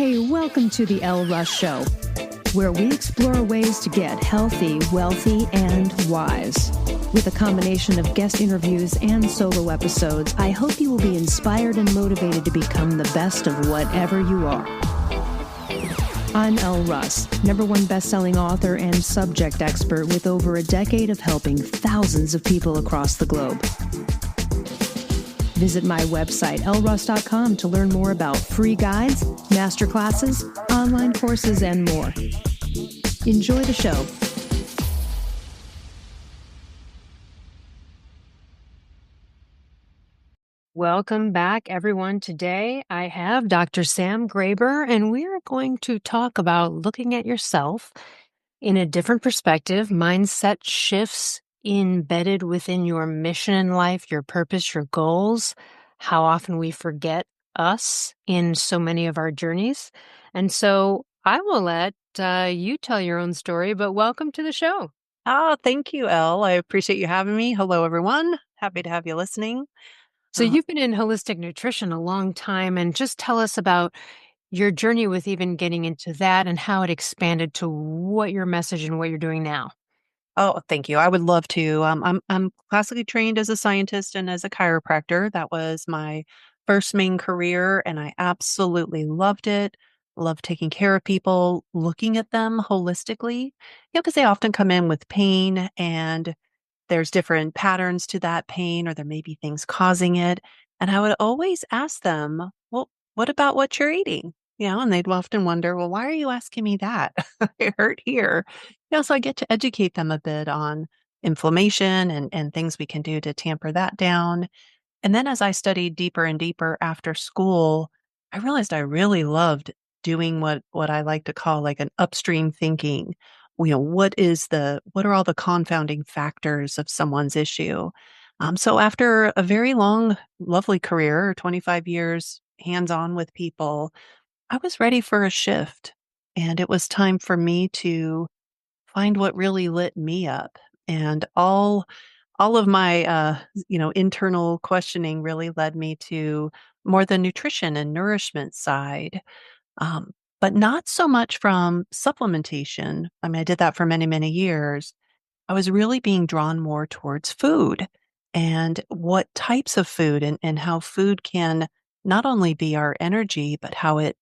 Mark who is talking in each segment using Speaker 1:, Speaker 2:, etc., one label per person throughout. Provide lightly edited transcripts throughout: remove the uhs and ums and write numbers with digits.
Speaker 1: Hey, welcome to the Elle Russ Show, where we explore ways to get healthy, wealthy, and wise. With a combination of guest interviews and solo episodes, I hope you will be inspired and motivated to become the best of whatever you are. I'm Elle Russ, #1 best-selling author and subject expert with over a decade of helping thousands of people across the globe. Visit my website, elleruss.com, to learn more about free guides, masterclasses, online courses, and more. Enjoy the show. Welcome back, everyone. Today, I have Dr. Sam Graber, and we are going to talk about looking at yourself in a different perspective, mindset shifts embedded within your mission in life, your purpose, your goals, how often we forget us in so many of our journeys. And so I will let you tell your own story, but welcome to the show.
Speaker 2: Oh, thank you, Elle. I appreciate you having me. Hello, everyone. Happy to have you listening.
Speaker 1: So you've been in holistic nutrition a long time, and just tell us about your journey with even getting into that and how it expanded to what your message and what you're doing now.
Speaker 2: Oh, thank you. I would love to. I'm classically trained as a scientist and as a chiropractor. That was my first main career, and I absolutely loved it. Love taking care of people, looking at them holistically, because they often come in with pain and there's different patterns to that pain, or there may be things causing it. And I would always ask them, well, what about what you're eating? And they'd often wonder, well, why are you asking me that? I hurt here. So I get to educate them a bit on inflammation and things we can do to tamper that down. And then as I studied deeper and deeper after school, I realized I really loved doing what I like to call like an upstream thinking. What are all the confounding factors of someone's issue? So after a very long, lovely career, 25 years hands-on with people, I was ready for a shift. And it was time for me to find what really lit me up. And all of my internal questioning really led me to more the nutrition and nourishment side. Um, but not so much from supplementation. I mean, I did that for many, many years. I was really being drawn more towards food and what types of food and how food can not only be our energy, but how it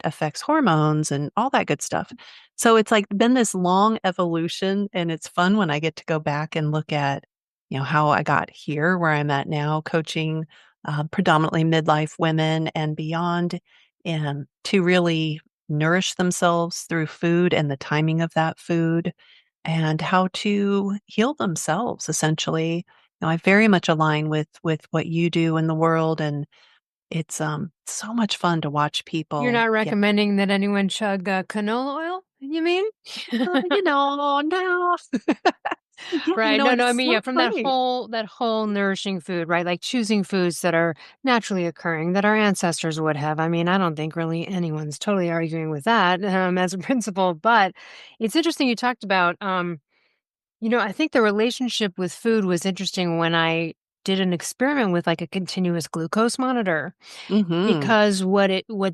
Speaker 2: affects hormones and all that good stuff. So it's like been this long evolution, and it's fun when I get to go back and look at, how I got here, where I'm at now, coaching predominantly midlife women and beyond, and to really nourish themselves through food and the timing of that food and how to heal themselves essentially. I very much align with what you do in the world, and it's so much fun to watch
Speaker 1: You're
Speaker 2: people
Speaker 1: not
Speaker 2: get
Speaker 1: recommending that anyone chug canola oil, you mean?
Speaker 2: no. Yeah,
Speaker 1: Right. No, I
Speaker 2: it's
Speaker 1: mean,
Speaker 2: so
Speaker 1: yeah, from
Speaker 2: funny.
Speaker 1: that whole nourishing food, right? Like choosing foods that are naturally occurring, that our ancestors would have. I mean, I don't think really anyone's totally arguing with that as a principle, but it's interesting you talked about, I think the relationship with food was interesting when I did an experiment with like a continuous glucose monitor.
Speaker 2: Mhm.
Speaker 1: Because what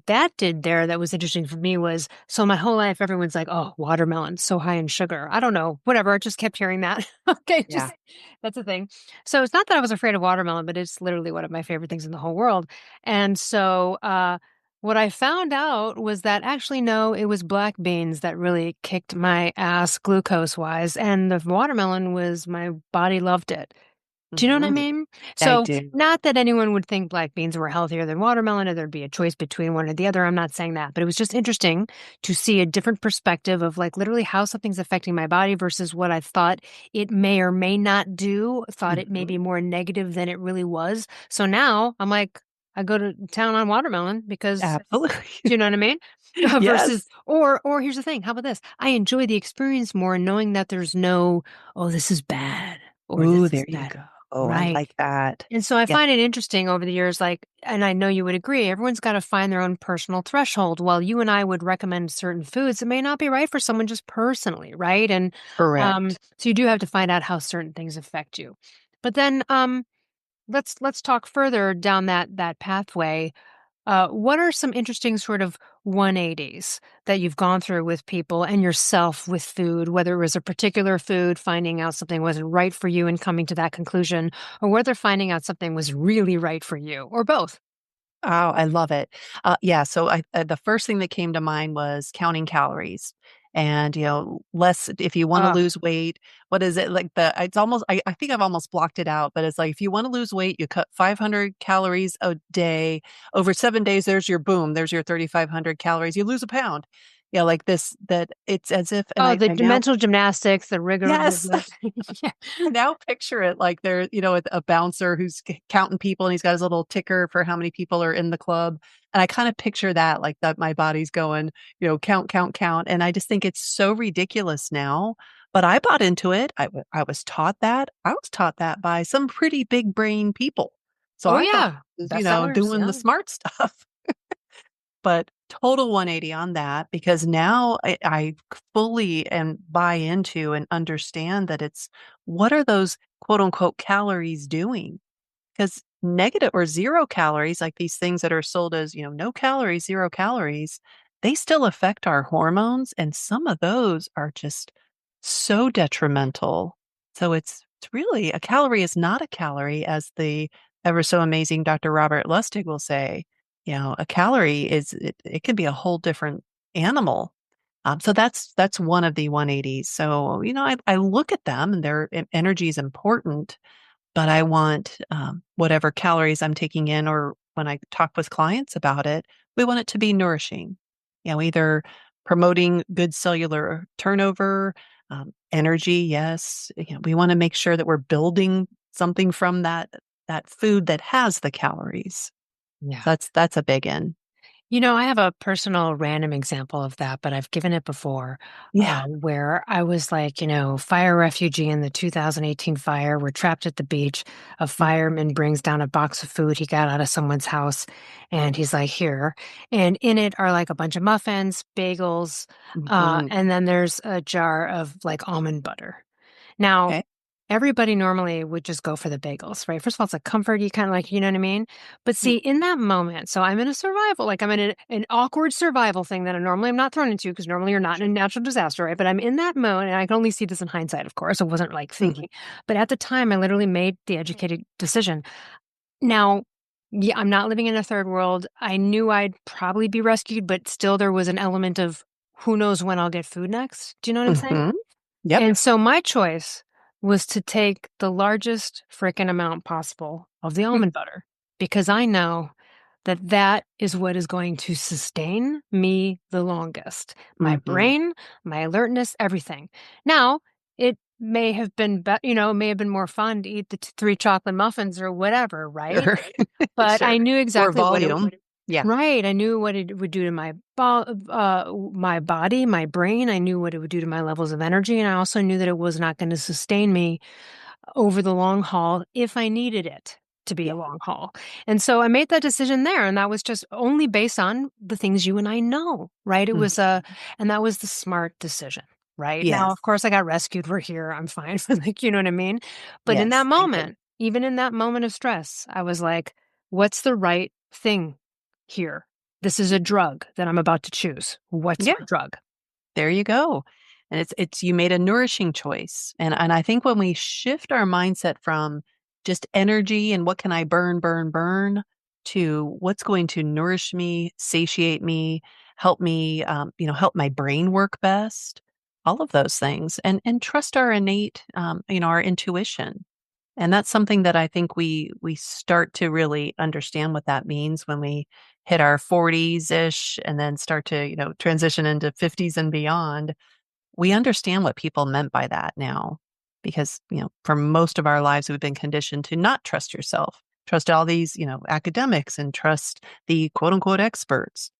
Speaker 1: that did there that was interesting for me was, so my whole life, everyone's like, "Oh, watermelon, so high in sugar." I don't know, whatever, I just kept hearing that. Okay,
Speaker 2: Yeah.
Speaker 1: just that's a thing. So it's not that I was afraid of watermelon, but it's literally one of my favorite things in the whole world. And so, what I found out was that actually, no, it was black beans that really kicked my ass glucose-wise, and the watermelon was my body loved it. Do you know what I
Speaker 2: Mhm.
Speaker 1: mean?
Speaker 2: I
Speaker 1: So,
Speaker 2: do.
Speaker 1: not that anyone would think black beans were healthier than watermelon or there'd be a choice between one or the other. I'm not saying that, but it was just interesting to see a different perspective of like literally how something's affecting my body versus what I thought it may or may not do, thought it may
Speaker 2: Mhm.
Speaker 1: be more negative than it really was. So now I'm like, I go to town on watermelon because,
Speaker 2: Absolutely.
Speaker 1: do you know what I mean?
Speaker 2: Yes.
Speaker 1: Versus, or here's the thing. How about this? I enjoy the experience more knowing that there's no, oh, this is bad or this
Speaker 2: Ooh,
Speaker 1: is
Speaker 2: there you
Speaker 1: bad.
Speaker 2: go. Oh, I
Speaker 1: Right.
Speaker 2: like that.
Speaker 1: And so I
Speaker 2: Yeah.
Speaker 1: find it interesting over the years, like, and I know you would agree, everyone's got to find their own personal threshold. While you and I would recommend certain foods, it may not be right for someone just personally, right? And
Speaker 2: Correct.
Speaker 1: so you do have to find out how certain things affect you. But then let's talk further down that pathway. What are some interesting sort of 180s that you've gone through with people and yourself with food, whether it was a particular food, finding out something wasn't right for you and coming to that conclusion, or whether finding out something was really right for you, or both?
Speaker 2: Oh, I love it. Yeah, so the first thing that came to mind was counting calories. And, less if you want to
Speaker 1: Uh,
Speaker 2: lose weight, what is it like it's almost I think I've almost blocked it out, but it's like if you want to lose weight, you cut 500 calories a day. Over 7 days, there's your boom, there's your 3,500 calories. You lose a pound. Yeah, like this, that it's as if, and
Speaker 1: oh, the
Speaker 2: I now,
Speaker 1: mental gymnastics, the rigor of
Speaker 2: yes,
Speaker 1: the yeah.
Speaker 2: I now picture it like there, a bouncer who's counting people and he's got his little ticker for how many people are in the club. And I kind of picture that like that my body's going, count, count, count. And I just think it's so ridiculous now. But I bought into it. I was taught that. I was taught that by some pretty big brain people. So
Speaker 1: Oh
Speaker 2: I thought,
Speaker 1: yeah, bestsellers.
Speaker 2: doing the
Speaker 1: Yeah.
Speaker 2: smart stuff. But total 180 on that because now I fully and buy into and understand that it's what are those quote unquote calories doing? Because negative or 0 calories, like these things that are sold as, no calories, 0 calories, they still affect our hormones. And some of those are just so detrimental. So it's really a calorie is not a calorie, as the ever so amazing Dr. Robert Lustig will say. A calorie it can be a whole different animal. So that's one of the 180s. So, I look at them and their energy is important, but I want, whatever calories I'm taking in, or when I talk with clients about it, we want it to be nourishing. Either promoting good cellular turnover, energy, yes. We want to make sure that we're building something from that food that has the calories.
Speaker 1: Yeah.
Speaker 2: So that's a big one.
Speaker 1: I have a personal random example of that, but I've given it before,
Speaker 2: Yeah.
Speaker 1: where I was like, fire refugee in the 2018 fire. We're trapped at the beach. A fireman brings down a box of food he got out of someone's house, and he's like, here. And in it are like a bunch of muffins, bagels,
Speaker 2: Mhm.
Speaker 1: and then there's a jar of like almond butter. Now,
Speaker 2: Okay.
Speaker 1: everybody normally would just go for the bagels, right? First of all, it's a comfort. You kind of like, you know what I mean? But
Speaker 2: Mm,
Speaker 1: see, in that moment, so I'm in a survival, like I'm in an awkward survival thing that I normally am not thrown into because normally you're not in
Speaker 2: sure.
Speaker 1: a natural disaster, right? But I'm in that mode and I can only see this in hindsight, of course. I wasn't like
Speaker 2: Mhm.
Speaker 1: thinking. But at the time, I literally made the educated decision. Now, yeah, I'm not living in a third world. I knew I'd probably be rescued, but still there was an element of who knows when I'll get food next. Do you know what I'm saying?
Speaker 2: Mhm. Yep.
Speaker 1: And so my choice was to take the largest frickin' amount possible of the almond butter because I know that that is what is going to sustain me the longest. My
Speaker 2: Mhm.
Speaker 1: brain, my alertness, everything. Now, it may have been, may have been more fun to eat the three chocolate muffins or whatever, right?
Speaker 2: Sure.
Speaker 1: But I
Speaker 2: Sure.
Speaker 1: knew
Speaker 2: More
Speaker 1: exactly what it
Speaker 2: volume. Yeah.
Speaker 1: right. I knew what it would do to my body, my brain. I knew what it would do to my levels of energy, and I also knew that it was not going to sustain me over the long haul if I needed it to be a
Speaker 2: Yeah.
Speaker 1: long haul. And so I made that decision there, and that was just only based on the things you and I know, right? It was
Speaker 2: Mhm.
Speaker 1: and that was the smart decision. Right now,
Speaker 2: Yes.
Speaker 1: of course, I got rescued. We're here. I'm fine. Like, you know what I mean? But in that
Speaker 2: Yes. Thank goodness.
Speaker 1: moment, even in that moment of stress, I was like, what's the right thing here? This is a drug that I'm about to choose. What's
Speaker 2: Yeah.
Speaker 1: my drug?
Speaker 2: There you go. And it's you made a nourishing choice. And I think when we shift our mindset from just energy and what can I burn, burn, burn, to what's going to nourish me, satiate me, help my brain work best, all of those things, and trust our innate, our intuition. And that's something that I think we start to really understand what that means when we hit our 40s-ish and then start to, transition into 50s and beyond. We understand what people meant by that now because, for most of our lives we've been conditioned to not trust yourself. Trust all these, academics and trust the quote unquote experts.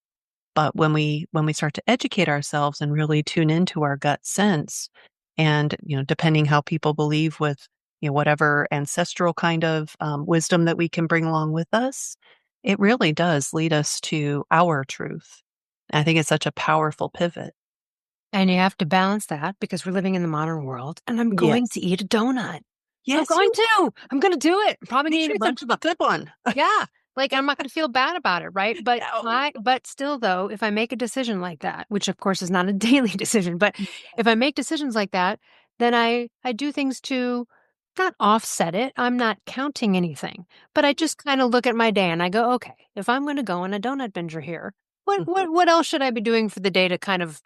Speaker 2: But when we start to educate ourselves and really tune into our gut sense, and depending how people believe with whatever ancestral kind of wisdom that we can bring along with us, it really does lead us to our truth. And I think it's such a powerful pivot.
Speaker 1: And you have to balance that because we're living in the modern world. And I'm going to
Speaker 2: Yes.
Speaker 1: eat a donut. I'm
Speaker 2: Yes,
Speaker 1: going
Speaker 2: you
Speaker 1: to. I'm going to do it. I'm probably
Speaker 2: make
Speaker 1: going to
Speaker 2: sure
Speaker 1: eat a
Speaker 2: it's a
Speaker 1: bunch of them.
Speaker 2: good one.
Speaker 1: Yeah. Like, I'm not going to feel bad about it, right?
Speaker 2: No.
Speaker 1: But still though, if I make a decision like that, which of course is not a daily decision, but if I
Speaker 2: Yes.
Speaker 1: make decisions like that, then I do things to not offset it. I'm not counting anything, but I just kind of look at my day and I go, okay, if I'm going to go on a donut binger here,
Speaker 2: Mhm.
Speaker 1: what else should I be doing for the day to kind of,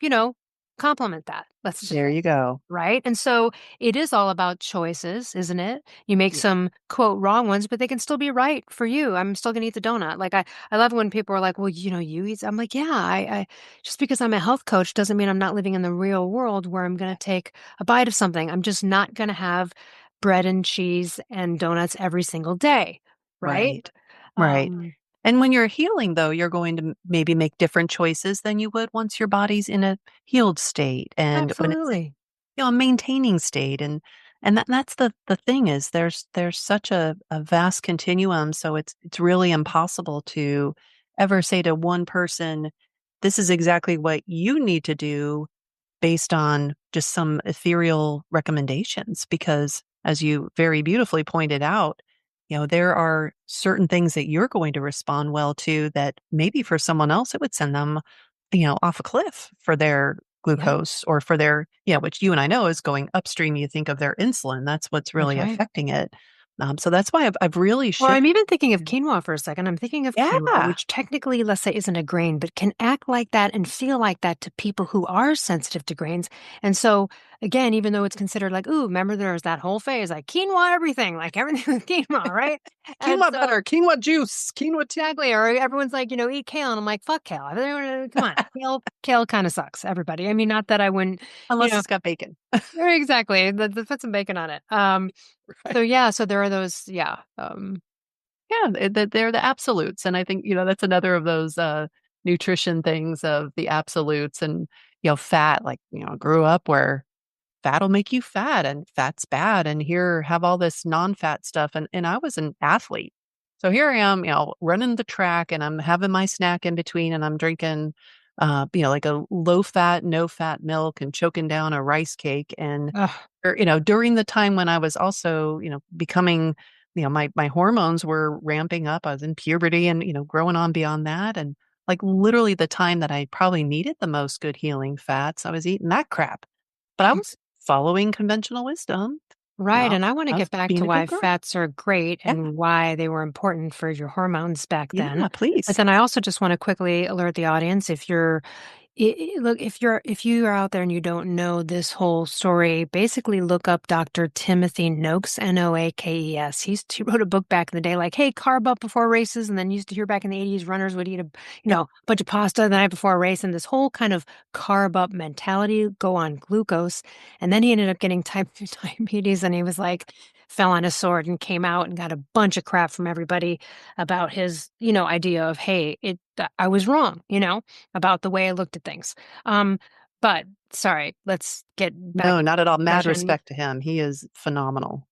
Speaker 1: complement that? Let's just
Speaker 2: There you go.
Speaker 1: right? And so it is all about choices, isn't it? You make
Speaker 2: Yeah.
Speaker 1: some quote wrong ones, but they can still be right for you. I'm still gonna eat the donut. Like I love when people are like, well, you eat. I'm like, yeah, I just because I'm a health coach doesn't mean I'm not living in the real world where I'm gonna take a bite of something. I'm just not gonna have bread and cheese and donuts every single day. Right?
Speaker 2: Right. Right.
Speaker 1: Um,
Speaker 2: And when you're healing, though, you're going to maybe make different choices than you would once your body's in a healed state and when it's in,
Speaker 1: absolutely.
Speaker 2: a maintaining state. And that's the thing is there's such a vast continuum. So it's really impossible to ever say to one person, this is exactly what you need to do based on just some ethereal recommendations because as you very beautifully pointed out, there are certain things that you're going to respond well to that maybe for someone else it would send them, off a cliff for their
Speaker 1: Yeah,
Speaker 2: glucose or for their, which you and I know is going upstream. You think of their insulin, that's what's
Speaker 1: that's
Speaker 2: really
Speaker 1: right.
Speaker 2: affecting it. So that's why I've really
Speaker 1: Or I'm
Speaker 2: shifted.
Speaker 1: even thinking of quinoa for a second. I'm thinking of quinoa,
Speaker 2: Yeah.
Speaker 1: which technically, let's say, isn't a grain, but can act like that and feel like that to people who are sensitive to grains. And so, again, even though it's considered like, ooh, remember there's that whole phase, like quinoa, everything, like everything with quinoa, right? And
Speaker 2: Quinoa
Speaker 1: so,
Speaker 2: butter, quinoa juice, quinoa tea.
Speaker 1: exactly. Or everyone's like, eat kale. And I'm like, fuck kale. Come on. Kale kind of sucks, everybody. I mean, not that I wouldn't, you
Speaker 2: Unless
Speaker 1: know,
Speaker 2: it's got bacon.
Speaker 1: exactly. Put some bacon on it. So
Speaker 2: Right.
Speaker 1: yeah, so there are those, yeah.
Speaker 2: Yeah, they're the absolutes, and I think, that's another of those, nutrition things of the absolutes and, fat, like, grew up where fat'll make you fat and fat's bad, and here, have all this non-fat stuff, and I was an athlete. So here I am, running the track, and I'm having my snack in between, and I'm drinking, like a low-fat, no-fat milk and choking down a rice cake, and
Speaker 1: Ugh.
Speaker 2: during the time when I was also, becoming, my hormones were ramping up. I was in puberty and, growing on beyond that. And like literally the time that I probably needed the most good healing fats, I was eating that crap. But I was following conventional wisdom,
Speaker 1: Right, and I wanna
Speaker 2: of
Speaker 1: get back
Speaker 2: being
Speaker 1: to
Speaker 2: a good
Speaker 1: why
Speaker 2: girl.
Speaker 1: fats are great
Speaker 2: Yeah.
Speaker 1: and why they were important for your hormones back then.
Speaker 2: Yeah,
Speaker 1: But
Speaker 2: please.
Speaker 1: then I also just wanna quickly alert the audience if you're look, if you are out there and you don't know this whole story, basically look up Dr. Timothy Noakes, Noakes. He wrote a book back in the day, like, "Hey, carb up before races," and then used to hear back in the 80s runners would eat a
Speaker 2: Yep.
Speaker 1: bunch of pasta the night before a race, and this whole kind of carb up mentality, go on glucose. And then he ended up getting type 2 diabetes, and he was like, fell on his sword and came out and got a bunch of crap from everybody about his, idea of, hey, I was wrong, about the way I looked at things. Um, but sorry, let's get back
Speaker 2: No,
Speaker 1: to
Speaker 2: not at all.
Speaker 1: the
Speaker 2: Mad
Speaker 1: discussion.
Speaker 2: respect to him. He is phenomenal.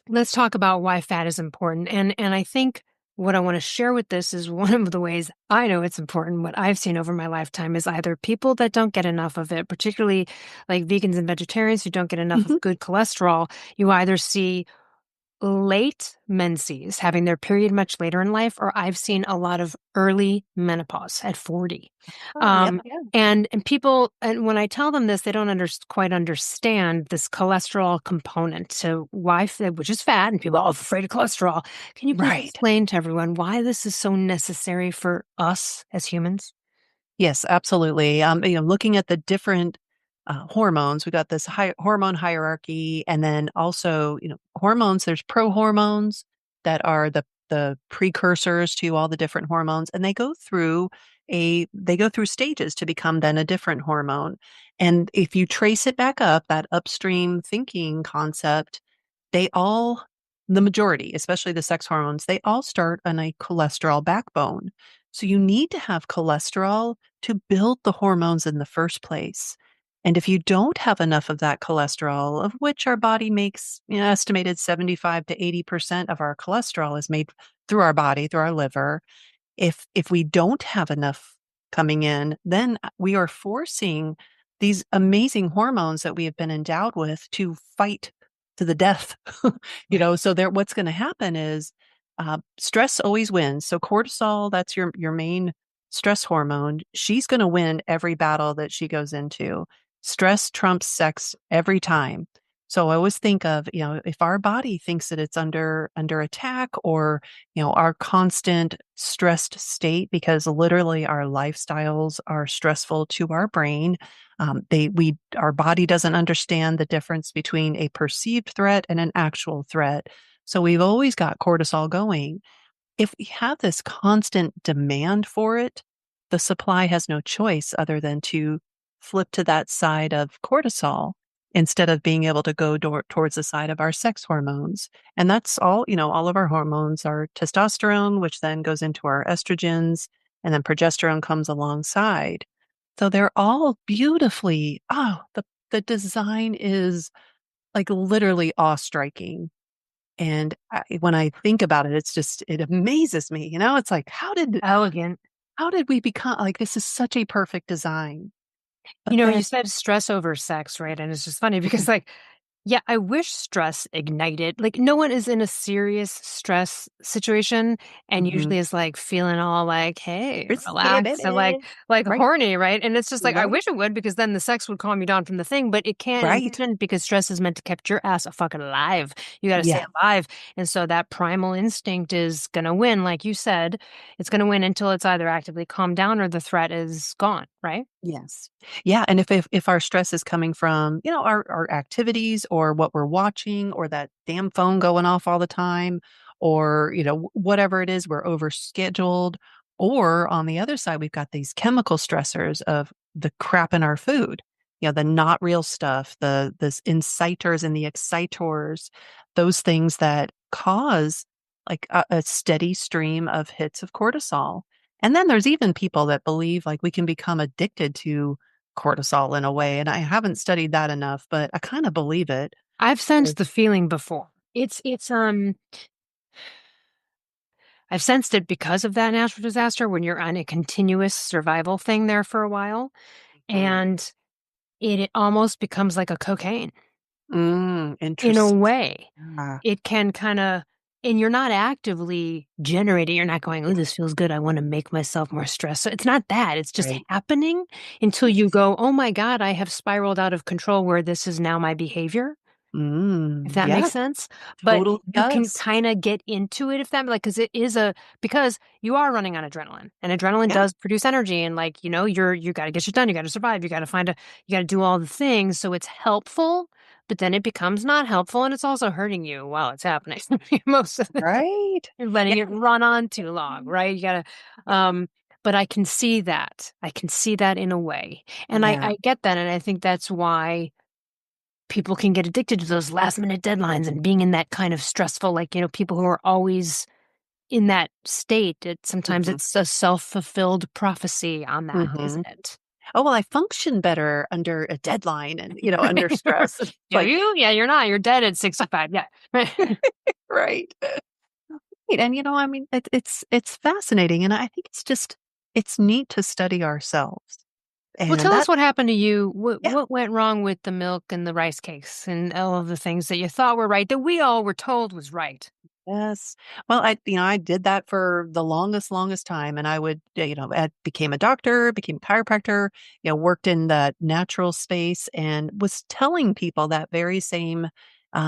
Speaker 1: Let's talk about why fat is important. And I think what I want to share with this is one of the ways I know it's important. What I've seen over my lifetime is either people that don't get enough of it, particularly like vegans and vegetarians who don't get enough
Speaker 2: Mhm.
Speaker 1: of good cholesterol. You either see late menses having their period much later in life, or I've seen a lot of early menopause at 40.
Speaker 2: Oh, yep.
Speaker 1: Um,
Speaker 2: Yeah.
Speaker 1: and people, and when I tell them this, they don't quite understand this cholesterol component to why, which is fat, and people are afraid of cholesterol. Can you please
Speaker 2: Right.
Speaker 1: explain to everyone why this is so necessary for us as humans?
Speaker 2: Yes, absolutely. Looking at the different hormones, we got this hormone hierarchy, and then also, hormones. There's prohormones that are the precursors to all the different hormones, and they go through stages to become then a different hormone. And if you trace it back up, that upstream thinking concept, they all, the majority, especially the sex hormones, they all start on a cholesterol backbone. So you need to have cholesterol to build the hormones in the first place. And if you don't have enough of that cholesterol, of which our body makes, estimated 75 to 80% of our cholesterol is made through our body, through our liver. If we don't have enough coming in, then we are forcing these amazing hormones that we have been endowed with to fight to the death.
Speaker 1: Right.
Speaker 2: So there what's going to happen is Stress always wins. So cortisol, that's your main stress hormone. She's going to win every battle that she goes into. Stress trumps sex every time. So I always think of, if our body thinks that it's under attack, or, our constant stressed state, because literally our lifestyles are stressful to our brain. Our body doesn't understand the difference between a perceived threat and an actual threat. So we've always got cortisol going. If we have this constant demand for it, the supply has no choice other than to flip to that side of cortisol instead of being able to go towards the side of our sex hormones. And that's all of our hormones are testosterone, which then goes into our estrogens, and then progesterone comes alongside. So they're all beautifully, the design is like literally awe-striking. And when I think about it, it amazes me. It's like,
Speaker 1: Elegant.
Speaker 2: how did we become like, this is such a perfect design. But
Speaker 1: You
Speaker 2: then,
Speaker 1: said stress over sex, right? And it's just funny because,
Speaker 2: mhm,
Speaker 1: like, yeah, I wish stress ignited. Like, no one is in a serious stress situation and
Speaker 2: mhm,
Speaker 1: usually is like feeling all like, hey,
Speaker 2: risky,
Speaker 1: relax and
Speaker 2: baby.
Speaker 1: like
Speaker 2: Right,
Speaker 1: horny, right? And it's just like, I
Speaker 2: right,
Speaker 1: wish it would because then the sex would calm you down from the thing, but it can't and
Speaker 2: right.
Speaker 1: shouldn't because stress is meant to keep your ass a fucking alive. You got to stay
Speaker 2: Yeah.
Speaker 1: alive. And so that primal instinct is going to win. Like you said, it's going to win until it's either actively calmed down or the threat is gone, right?
Speaker 2: Yes. Yeah, and if our stress is coming from, our activities, or what we're watching, or that damn phone going off all the time, or, whatever it is, we're overscheduled, or on the other side, we've got these chemical stressors of the crap in our food, the not real stuff, the inciters and the excitors, those things that cause like a steady stream of hits of cortisol. And then there's even people that believe like we can become addicted to cortisol in a way. And I haven't studied that enough, but I kind of believe it.
Speaker 1: I've
Speaker 2: Uh,
Speaker 1: sensed the feeling before. I've sensed it because of that natural disaster when you're on a continuous survival thing there for a while,
Speaker 2: Mhm.
Speaker 1: and it almost becomes like a cocaine in a
Speaker 2: Interesting.
Speaker 1: way.
Speaker 2: Yeah.
Speaker 1: It can kinda and you're not actively generating, you're not going, "Ooh, this feels good, I wanna make myself more stressed." So it's not that, it's just
Speaker 2: Right.
Speaker 1: happening until you go, "Oh my god, I have spiraled out of control where this is now my behavior." If that makes
Speaker 2: Yeah,
Speaker 1: sense, but
Speaker 2: totally
Speaker 1: you can
Speaker 2: does.
Speaker 1: kinda get into it if that like, because it is a because you are running on adrenaline, and adrenaline
Speaker 2: Yeah.
Speaker 1: does produce energy, and, like, you gotta get shit done, you gotta survive, you gotta do all the things, so it's helpful, but then it becomes not helpful, and it's also hurting you while it's happening most of the time.
Speaker 2: Right.
Speaker 1: You're
Speaker 2: Yeah.
Speaker 1: letting it run on too long, right? You gotta, um but I can see that. I can see that in a way, and
Speaker 2: Yeah.
Speaker 1: I get that, and I think that's why people can get addicted to those last minute deadlines and being in that kind of stressful, like, people who are always in that state. Sometimes
Speaker 2: Hmm.
Speaker 1: it's a self-fulfilled prophecy on that,
Speaker 2: Hmm.
Speaker 1: isn't it?
Speaker 2: Oh, well, I function better under a deadline and, under stress. It's
Speaker 1: Do
Speaker 2: like,
Speaker 1: you? Yeah, you're not. You're dead at 65. Yeah.
Speaker 2: right. Right, and, I mean, it's fascinating, and I think it's neat to study ourselves,
Speaker 1: Well,
Speaker 2: and
Speaker 1: tell us
Speaker 2: that
Speaker 1: what happened to you. What
Speaker 2: yeah.
Speaker 1: what went wrong with the milk and the rice cakes and all of the things that you thought were right that we all were told was right?
Speaker 2: Yes. Well, I did that for the longest time, and I would, I became a doctor, became a chiropractor, worked in the natural space, and was telling people that very same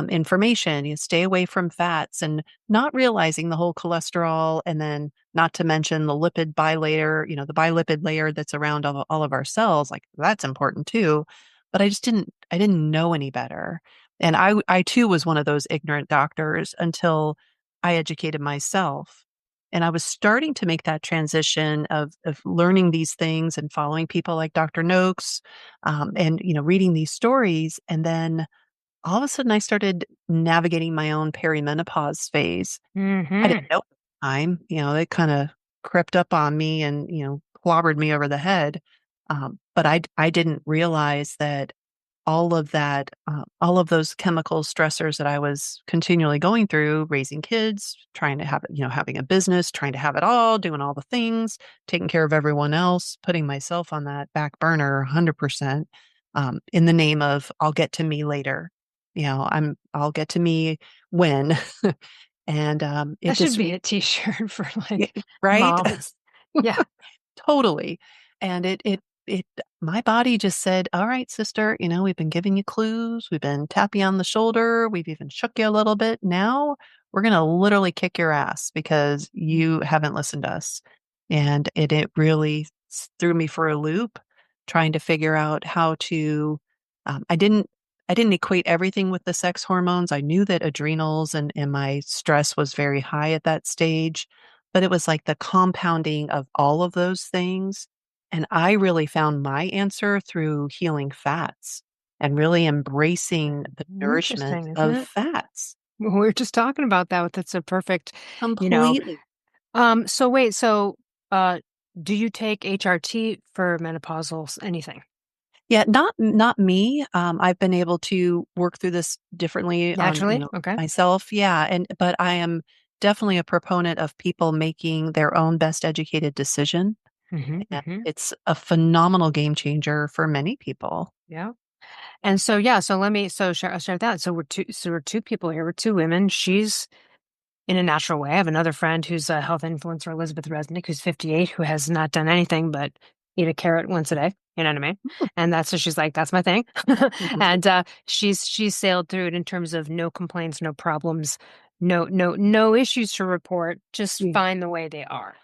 Speaker 2: information. Stay away from fats, and not realizing the whole cholesterol, and then not to mention the lipid bilayer, the bilipid layer that's around all of our cells. Like that's important too. But I didn't know any better. And I too was one of those ignorant doctors until I educated myself. And I was starting to make that transition of learning these things and following people like Dr. Noakes, and, reading these stories. And then all of a sudden I started navigating my own perimenopause phase. I didn't
Speaker 1: Mhm.
Speaker 2: know at the time, it kind of crept up on me and, clobbered me over the head. But I didn't realize that all of those chemical stressors that I was continually going through, raising kids, trying to have, having a business, trying to have it all, doing all the things, taking care of everyone else, putting myself on that back burner 100%, in the name of I'll get to me later. I'll get to me when. And,
Speaker 1: That
Speaker 2: it
Speaker 1: should
Speaker 2: just
Speaker 1: be a t-shirt for,
Speaker 2: yeah,
Speaker 1: like,
Speaker 2: right?
Speaker 1: moms. Yeah.
Speaker 2: Totally. And it my body just said, "All right, sister, we've been giving you clues. We've been tapping you on the shoulder. We've even shook you a little bit. Now we're gonna literally kick your ass because you haven't listened to us." And it really threw me for a loop trying to figure out how to I didn't equate everything with the sex hormones. I knew that adrenals and my stress was very high at that stage, but it was like the compounding of all of those things, and I really found my answer through healing fats and really embracing the nourishment
Speaker 1: Interesting, isn't
Speaker 2: of
Speaker 1: it?
Speaker 2: fats.
Speaker 1: We were just talking about that with it's a perfect, you know.
Speaker 2: Completely.
Speaker 1: So wait, so, uh, do you take HRT for menopausal anything?
Speaker 2: Yeah, not me. I've been able to work through this differently on,
Speaker 1: Naturally? Okay.
Speaker 2: myself. Yeah, but I am definitely a proponent of people making their own best educated decision,
Speaker 1: Mhm,
Speaker 2: and
Speaker 1: mhm.
Speaker 2: it's a phenomenal game changer for many people.
Speaker 1: Yeah. And so, yeah, so let me I'll share that. We're 2 people here, we're 2 women. She's in a natural way. I have another friend who's a health influencer, Elizabeth Resnick, who's 58, who has not done anything but eat a carrot once a day. You know what I mean? And that's so she's like, that's my thing.
Speaker 2: Mhm.
Speaker 1: And she's sailed through it in terms of no complaints, no problems, no issues to report, just
Speaker 2: Yeah.
Speaker 1: fine the way they are.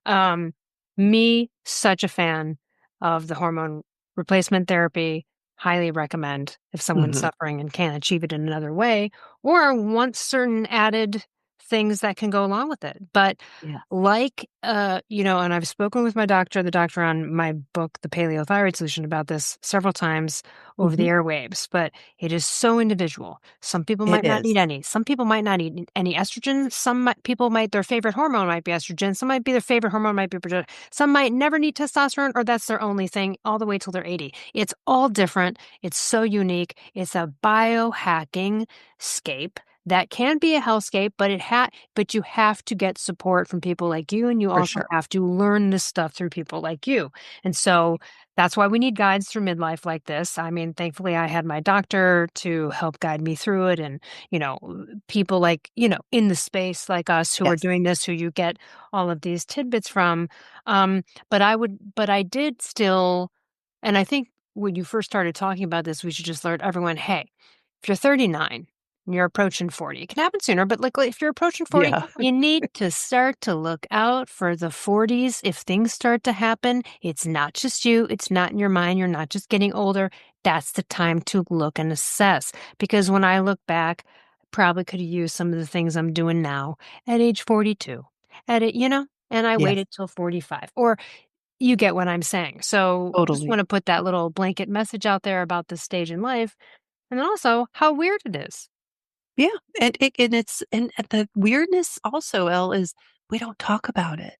Speaker 1: Um, Me, such a fan of the hormone replacement therapy. Highly recommend if someone's
Speaker 2: Mhm.
Speaker 1: suffering and can't achieve it in another way, or wants certain added things that can go along with it. But
Speaker 2: Yeah.
Speaker 1: like, and I've spoken with the doctor on my book, The Paleothyroid Solution, about this several times over the
Speaker 2: Mhm.
Speaker 1: airwaves, but it is so individual. Some people
Speaker 2: It
Speaker 1: might not
Speaker 2: is.
Speaker 1: need any. Some people might not need any estrogen. People might, their favorite hormone might be estrogen. Some might be their favorite hormone might be progesterone. Some might never need testosterone or that's their only thing all the way till they're 80. It's all different. It's so unique. It's a biohacking scape that can be a hellscape, but you have to get support from people like you, and you
Speaker 2: For
Speaker 1: also
Speaker 2: sure.
Speaker 1: have to learn this stuff through people like you. And so that's why we need guides through midlife like this. I mean, thankfully I had my doctor to help guide me through it, and you know, people like, in the space like us who are
Speaker 2: Yes.
Speaker 1: doing this, who you get all of these tidbits from. But I did still, and I think when you first started talking about this, we should just alert everyone, hey, if you're 39 and you're approaching 40, it can happen sooner, but like if you're approaching 40,
Speaker 2: Yeah.
Speaker 1: you need to start to look out for the 40s. If things start to happen, it's not just you, it's not in your mind, you're not just getting older. That's the time to look and assess. Because when I look back, I probably could have used some of the things I'm doing now at age 42. And I
Speaker 2: Yes.
Speaker 1: waited till 45. Or you get what I'm saying. So just want
Speaker 2: Totally.
Speaker 1: to put that little blanket message out there about this stage in life. And then also how weird it is.
Speaker 2: Yeah, and the weirdness also, Elle, is we don't talk about it,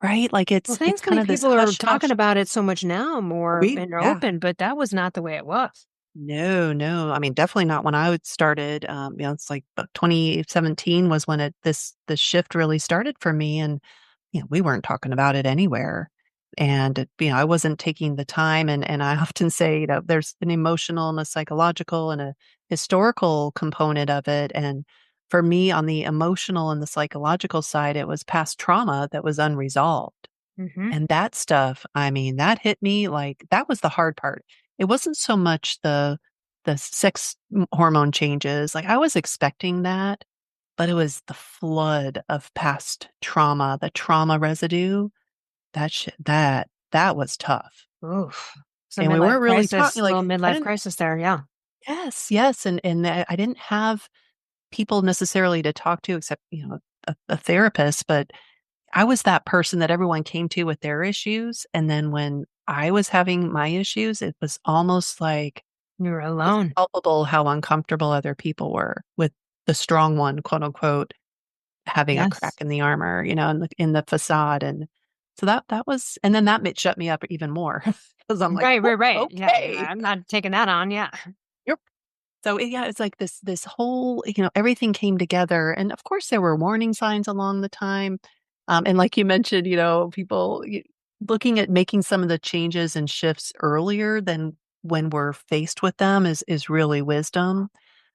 Speaker 2: right? Like,
Speaker 1: Well,
Speaker 2: it's
Speaker 1: thankfully,
Speaker 2: kind of this
Speaker 1: people are
Speaker 2: hush
Speaker 1: talking
Speaker 2: hush.
Speaker 1: about it so much now more
Speaker 2: We
Speaker 1: and are
Speaker 2: Yeah.
Speaker 1: open, but that was not the way it was.
Speaker 2: No, no. I mean, definitely not when I would started. It's like 2017 was when this shift really started for me, and we weren't talking about it anywhere. And I wasn't taking the time, and I often say, there's an emotional and a psychological and a historical component of it. And for me, on the emotional and the psychological side, it was past trauma that was unresolved.
Speaker 1: Mhm.
Speaker 2: And that stuff, I mean, that hit me like that was the hard part. It wasn't so much the sex hormone changes. Like I was expecting that, but it was the flood of past trauma, the trauma residue. That was tough.
Speaker 1: Oof. So
Speaker 2: And we weren't really talking
Speaker 1: little
Speaker 2: like I
Speaker 1: midlife
Speaker 2: didn't
Speaker 1: crisis there, yeah.
Speaker 2: yes, yes, and I didn't have people necessarily to talk to except, a therapist, but I was that person that everyone came to with their issues, and then when I was having my issues, it was almost like
Speaker 1: You're
Speaker 2: it was
Speaker 1: alone.
Speaker 2: palpable how uncomfortable other people were with the strong one, quote unquote, having a crack
Speaker 1: Yes.
Speaker 2: in the armor, in the facade, and so that was and then that shut me up even more because 'cause I'm like,
Speaker 1: Right,
Speaker 2: "Oh,
Speaker 1: right, right. Yeah,
Speaker 2: okay."
Speaker 1: I'm not taking that on, yeah.
Speaker 2: Yep. So, yeah, it's like this whole everything came together, and of course, there were warning signs along the time, and like you mentioned, people looking at making some of the changes and shifts earlier than when we're faced with them is really wisdom,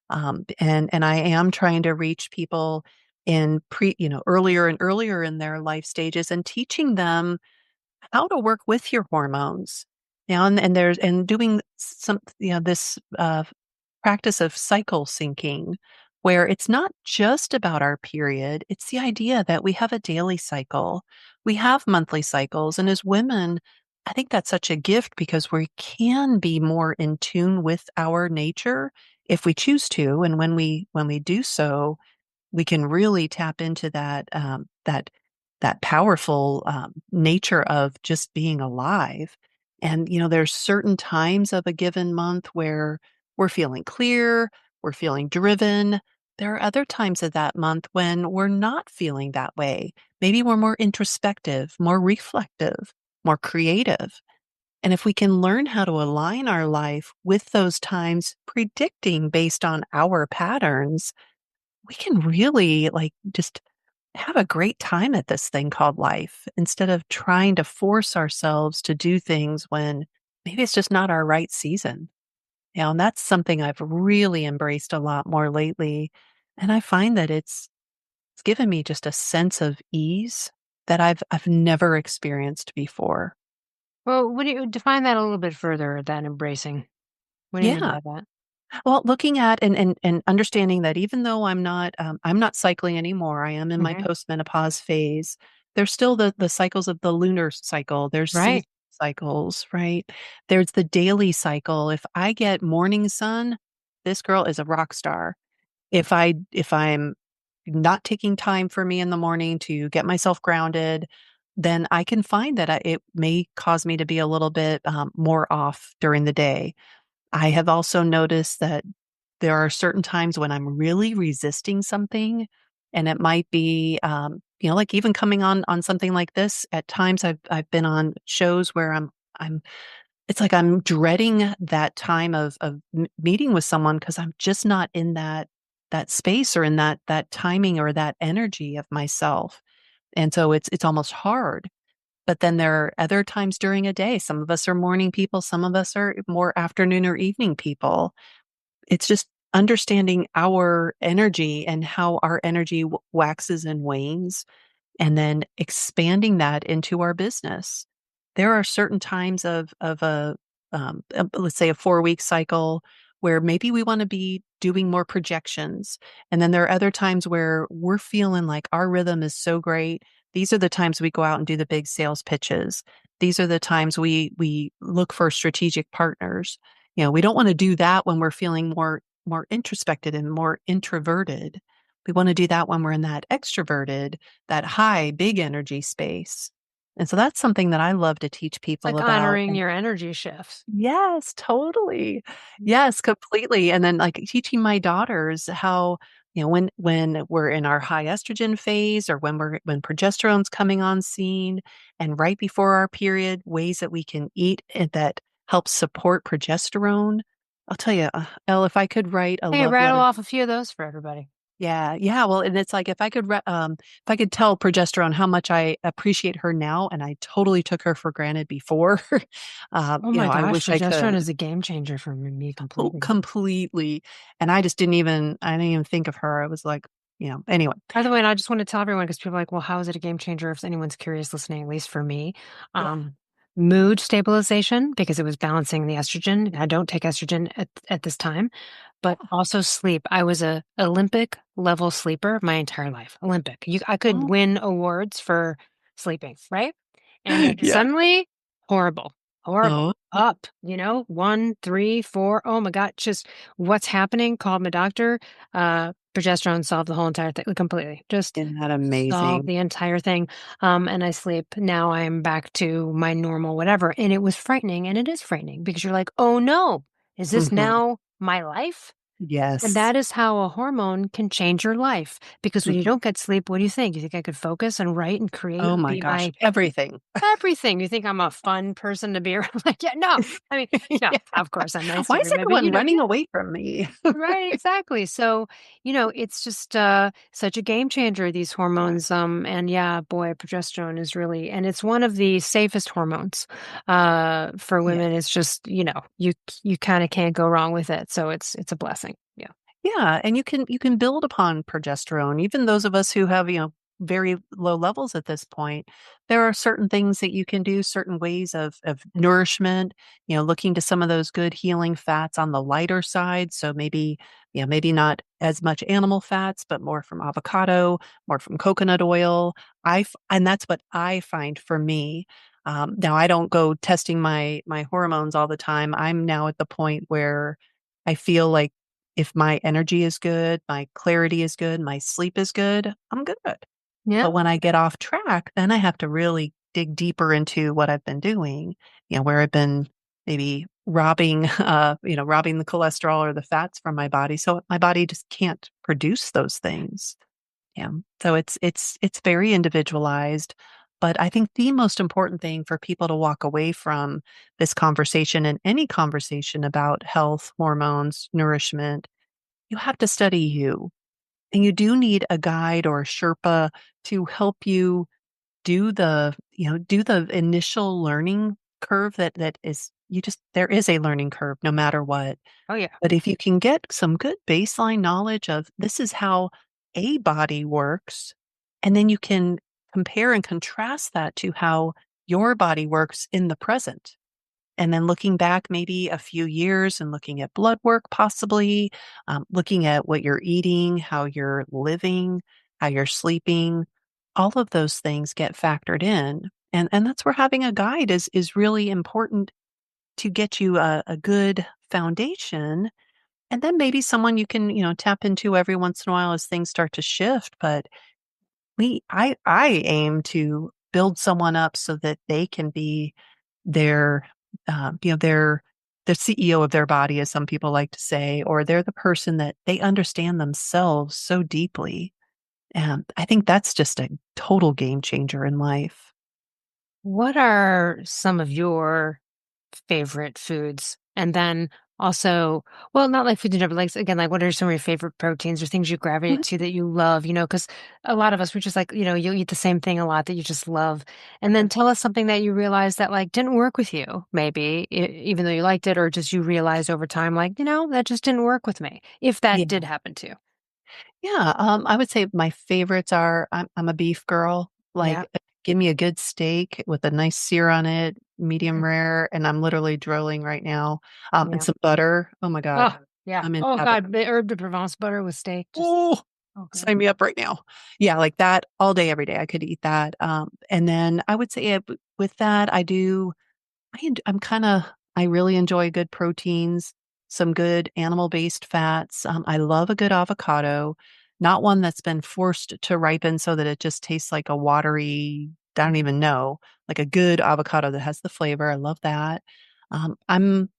Speaker 2: and I am trying to reach people. earlier and earlier in their life stages, and teaching them how to work with your hormones. And doing this practice of cycle syncing, where it's not just about our period, it's the idea that we have a daily cycle, we have monthly cycles. And as women, I think that's such a gift because we can be more in tune with our nature if we choose to. And when we do so, we can really tap into that powerful nature of just being alive. And there's certain times of a given month where we're feeling clear, we're feeling driven. There are other times of that month when we're not feeling that way. Maybe we're more introspective, more reflective, more creative. And if we can learn how to align our life with those times, predicting based on our patterns, we can really just have a great time at this thing called life instead of trying to force ourselves to do things when maybe it's just not our right season. And that's something I've really embraced a lot more lately. And I find that it's given me just a sense of ease that I've never experienced before.
Speaker 1: Well, what do you define that a little bit further, that embracing? What do you mean
Speaker 2: Yeah.
Speaker 1: by that?
Speaker 2: Well, looking at and understanding that even though I'm not cycling anymore, I am in my
Speaker 1: Hmm.
Speaker 2: postmenopause phase. There's still the cycles of the lunar cycle. There's seasonal
Speaker 1: Right.
Speaker 2: cycles, right? There's the daily cycle. If I get morning sun, this girl is a rock star. If I'm not taking time for me in the morning to get myself grounded, then I can find that it may cause me to be a little bit more off during the day. I have also noticed that there are certain times when I'm really resisting something, and it might be, like even coming on something like this. At times, I've been on shows where I'm it's like I'm dreading that time of meeting with someone because I'm just not in that space or in that timing or that energy of myself, and so it's almost hard. But then there are other times during a day. Some of us are morning people, some of us are more afternoon or evening people. It's just understanding our energy and how our energy waxes and wanes, and then expanding that into our business. There are certain times of let's say a 4-week cycle where maybe we want to be doing more projections. And then there are other times where we're feeling like our rhythm is so great. These are the times we go out and do the big sales pitches. These are the times we look for strategic partners. We don't want to do that when we're feeling more introspected and more introverted. We want to do that when we're in that extroverted, that high, big energy space. And so that's something that I love to teach
Speaker 1: It's
Speaker 2: people
Speaker 1: like
Speaker 2: about.
Speaker 1: honoring
Speaker 2: And
Speaker 1: your energy shifts.
Speaker 2: yes, totally. Yes, completely. And then like teaching my daughters how, when we're in our high estrogen phase or when progesterone's coming on scene and right before our period, ways that we can eat that help support progesterone. I'll tell you, Elle, if I could write a
Speaker 1: Hey,
Speaker 2: love
Speaker 1: rattle
Speaker 2: letter.
Speaker 1: off a few of those for everybody.
Speaker 2: Yeah, yeah, well, and it's like if I could tell progesterone how much I appreciate her now, and I totally took her for granted before,
Speaker 1: Oh my
Speaker 2: I
Speaker 1: gosh,
Speaker 2: wish I
Speaker 1: progesterone
Speaker 2: could.
Speaker 1: is a game changer for me
Speaker 2: Oh,
Speaker 1: completely.
Speaker 2: completely. And I didn't even think of her. I was like, anyway.
Speaker 1: By the way, and I just want to tell everyone because people are like, well, how is it a game changer? If anyone's curious listening, at least for me,
Speaker 2: Yeah.
Speaker 1: um, mood stabilization because it was balancing the estrogen. I don't take estrogen at this time, but also sleep. I was a Olympic level sleeper my entire life. Olympic. I could
Speaker 2: Oh,
Speaker 1: win awards for sleeping, right? And then
Speaker 2: yeah.
Speaker 1: suddenly, horrible, horrible.
Speaker 2: Oh,
Speaker 1: Up, 1, 3, 4. Oh my God, just what's happening? Called my doctor. Progesterone solved the whole entire thing completely. Just
Speaker 2: isn't that
Speaker 1: solved
Speaker 2: amazing?
Speaker 1: the entire thing. And I sleep. Now I'm back to my normal whatever. And it was frightening. And it is frightening because you're like, oh no, is this
Speaker 2: Mhm.
Speaker 1: now my life? And
Speaker 2: Yes.
Speaker 1: that is how a hormone can change your life. Because when you
Speaker 2: Mhm.
Speaker 1: don't get sleep, what do you think? You think I could focus and write and create
Speaker 2: Oh
Speaker 1: and
Speaker 2: my
Speaker 1: be
Speaker 2: gosh,
Speaker 1: my
Speaker 2: everything.
Speaker 1: everything? You think I'm a fun person to be around? Like, yeah, no. I mean, no,
Speaker 2: Yeah.
Speaker 1: of course I'm nice to
Speaker 2: Why is
Speaker 1: everybody, but
Speaker 2: everyone
Speaker 1: yeah.
Speaker 2: running away from me?
Speaker 1: Right, exactly. So, it's just such a game changer, these hormones. And yeah, boy, progesterone is really, and it's one of the safest hormones for
Speaker 2: Yeah.
Speaker 1: women. It's just, you kind of can't go wrong with it. So it's a blessing. Yeah.
Speaker 2: Yeah, and you can build upon progesterone. Even those of us who have, very low levels at this point, there are certain things that you can do, certain ways of nourishment, looking to some of those good healing fats on the lighter side. So maybe not as much animal fats, but more from avocado, more from coconut oil. And that's what I find for me. Now I don't go testing my hormones all the time. I'm now at the point where I feel like if my energy is good, my clarity is good, my sleep is good, I'm good.
Speaker 1: Yeah.
Speaker 2: But when I get off track, then I have to really dig deeper into what I've been doing, where I've been maybe robbing, robbing the cholesterol or the fats from my body. So my body just can't produce those things. Yeah. So it's very individualized. But I think the most important thing for people to walk away from this conversation and any conversation about health, hormones, nourishment, you have to study you. And you do need a guide or a Sherpa to help you do the initial learning curve that is there is a learning curve no matter what.
Speaker 1: Oh, yeah.
Speaker 2: But if you can get some good baseline knowledge of this is how a body works, and then you can compare and contrast that to how your body works in the present. And then looking back maybe a few years and looking at blood work, possibly, looking at what you're eating, how you're living, how you're sleeping, all of those things get factored in. And that's where having a guide is really important to get you a good foundation. And then maybe someone you can, tap into every once in a while as things start to shift. But I aim to build someone up so that they can be their, their the CEO of their body, as some people like to say, or they're the person that they understand themselves so deeply. And I think that's just a total game changer in life.
Speaker 1: What are some of your favorite foods? And then also, well, not like food in general, like again, like what are some of your favorite proteins or things you gravitate
Speaker 2: Mhm.
Speaker 1: to that you love, because a lot of us, we're just like, you'll eat the same thing a lot that you just love. And then tell us something that you realized that like didn't work with you, maybe, even though you liked it, or just you realized over time, like, that just didn't work with me, if that
Speaker 2: Yeah.
Speaker 1: did happen to.
Speaker 2: Yeah, I would say my favorites are I'm a beef girl.
Speaker 1: Yeah.
Speaker 2: Like, give me a good steak with a nice sear on it, medium rare, and I'm literally drilling right now. And
Speaker 1: Yeah.
Speaker 2: some butter. Oh my God,
Speaker 1: Oh, yeah.
Speaker 2: I'm in
Speaker 1: Oh
Speaker 2: heaven.
Speaker 1: God, the herb de Provence butter with steak. Just,
Speaker 2: Oh,
Speaker 1: oh, good.
Speaker 2: sign me up right now. Yeah, like that all day, every day. I could eat that. And then I would say with that, I'm I really enjoy good proteins, some good animal-based fats. I love a good avocado, not one that's been forced to ripen so that it just tastes like a watery, I don't even know, like a good avocado that has the flavor. I love that. Um, I'm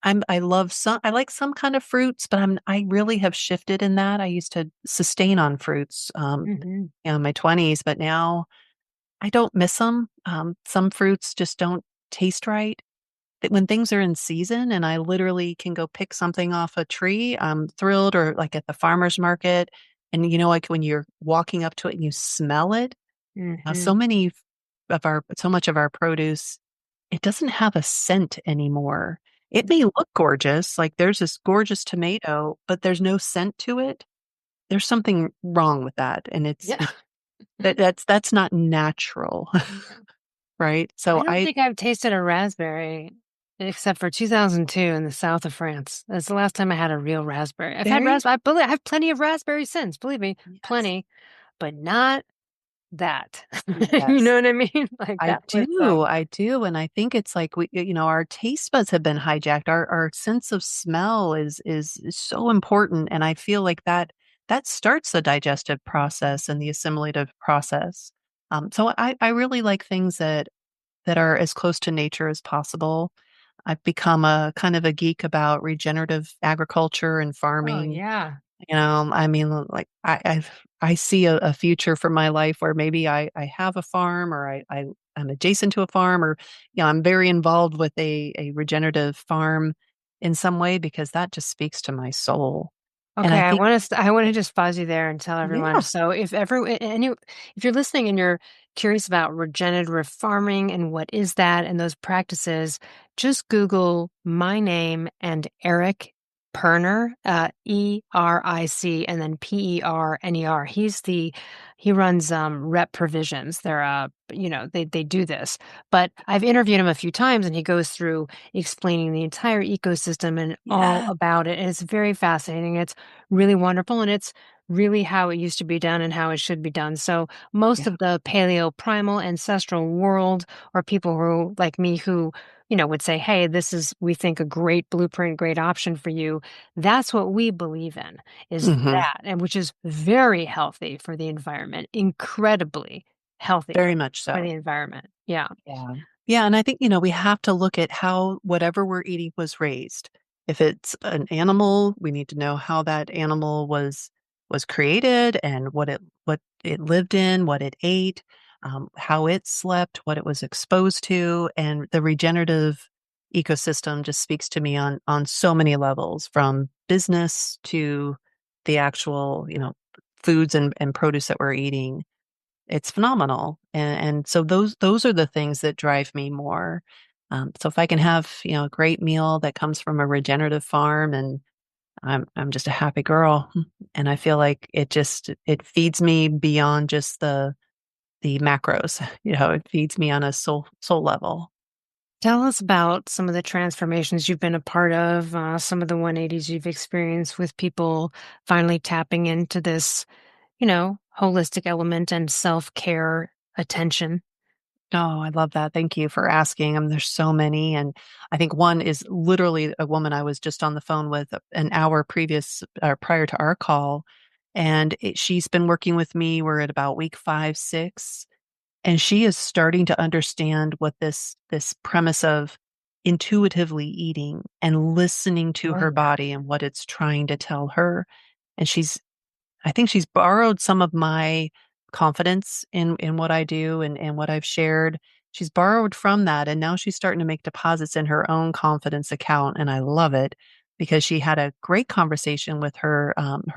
Speaker 2: I like some kind of fruits, but I really have shifted in that. I used to sustain on fruits,
Speaker 1: Mm-hmm.
Speaker 2: in my 20s, but now I don't miss them. Some fruits just don't taste right. That when things are in season and I literally can go pick something off a tree, I'm thrilled, or like at the farmer's market. And like when you're walking up to it and you smell it,
Speaker 1: Mm-hmm.
Speaker 2: so much of our produce, it doesn't have a scent anymore. It may look gorgeous, like there's this gorgeous tomato, but there's no scent to it. There's something wrong with that. And
Speaker 1: Yeah.
Speaker 2: that's not natural, right?
Speaker 1: I
Speaker 2: So
Speaker 1: don't think I've tasted a raspberry except for 2002 in the south of France. That's the last time I had a real raspberry. I've had
Speaker 2: very,
Speaker 1: raspberry. I believe I have plenty of raspberries since. Believe me,
Speaker 2: yes,
Speaker 1: plenty, but not that. You
Speaker 2: yes.
Speaker 1: know what I mean? Like
Speaker 2: I
Speaker 1: that was.
Speaker 2: do, I do, and I think it's like our taste buds have been hijacked. Our sense of smell is so important, and I feel like that starts the digestive process and the assimilative process. So I really like things that are as close to nature as possible. I've become a kind of a geek about regenerative agriculture and
Speaker 1: Oh
Speaker 2: farming.
Speaker 1: yeah.
Speaker 2: I mean, like I see a future for my life where maybe I have a farm, or I'm adjacent to a farm, or I'm very involved with a regenerative farm in some way, because that just speaks to my soul. And
Speaker 1: Okay,
Speaker 2: I
Speaker 1: I
Speaker 2: think,
Speaker 1: want to. I want to just pause you there and tell everyone.
Speaker 2: yeah,
Speaker 1: So, if you're listening and you're curious about regenerative farming and what is that and those practices, just Google my name and Eric Perner, Eric, and then Perner. He runs Rep Provisions. They're they do this. But I've interviewed him a few times and he goes through explaining the entire ecosystem and all
Speaker 2: Yeah.
Speaker 1: about it. And it's very fascinating. It's really wonderful and it's really how it used to be done and how it should be done. So most
Speaker 2: Yeah.
Speaker 1: of the paleo primal ancestral world, or people who like me who would say, hey, this is, we think, a great blueprint, great option for you. That's what we believe in, is
Speaker 2: Hmm.
Speaker 1: that, and which is very healthy for the environment, incredibly healthy
Speaker 2: Very much
Speaker 1: for
Speaker 2: so.
Speaker 1: the environment. Yeah.
Speaker 2: Yeah. Yeah, and I think, we have to look at how whatever we're eating was raised. If it's an animal, we need to know how that animal was created and what it lived in, what it ate, how it slept, what it was exposed to, and the regenerative ecosystem just speaks to me on so many levels, from business to the actual, foods and produce that we're eating. It's phenomenal, and so those are the things that drive me more. So if I can have, a great meal that comes from a regenerative farm, and I'm just a happy girl, and I feel like it feeds me beyond just the macros. It feeds me on a soul level.
Speaker 1: Tell us about some of the transformations you've been a part of, some of the 180s you've experienced with people finally tapping into this, holistic element and self care attention.
Speaker 2: Oh, I love that. Thank you for asking. There's so many. And I think one is literally a woman I was just on the phone with an hour prior to our call. And she's been working with me. We're at about week 5, 6. And she is starting to understand what this premise of intuitively eating and listening to
Speaker 1: Oh,
Speaker 2: her
Speaker 1: yeah.
Speaker 2: body and what it's trying to tell her. And I think she's borrowed some of my confidence in what I do and what I've shared. She's borrowed from that, and now she's starting to make deposits in her own confidence account, and I love it because she had a great conversation with her